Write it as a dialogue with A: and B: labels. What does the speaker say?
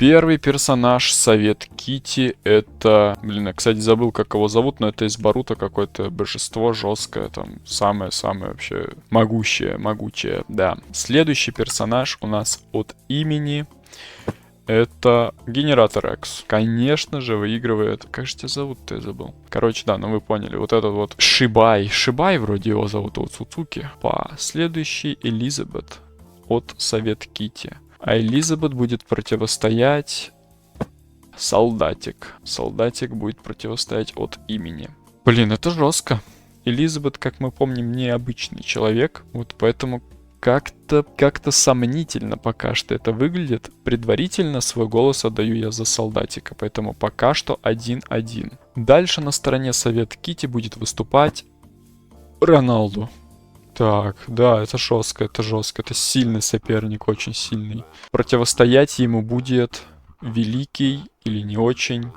A: Первый персонаж Совет Кити это... Блин, я, кстати, забыл, как его зовут, но это из Боруто какое-то божество жесткое, там, самое-самое вообще могучее, да. Следующий персонаж у нас от имени... Это Генератор X. Конечно же, выигрывает... Как же тебя зовут-то, я забыл. Короче, да, ну вы поняли. Вот этот вот Шибай. Шибай вроде его зовут, от Суцуки. Следующий Элизабет от Совет Кити. А Элизабет будет противостоять... Солдатик. Солдатик будет противостоять от имени. Блин, это жестко. Элизабет, как мы помним, необычный человек. Вот поэтому... Как-то сомнительно пока что это выглядит. Предварительно свой голос отдаю я за солдатика, поэтому пока что 1-1. Дальше на стороне Совет Кити будет выступать Роналду. Так, да, это жестко, это сильный соперник, очень сильный. Противостоять ему будет великий или не очень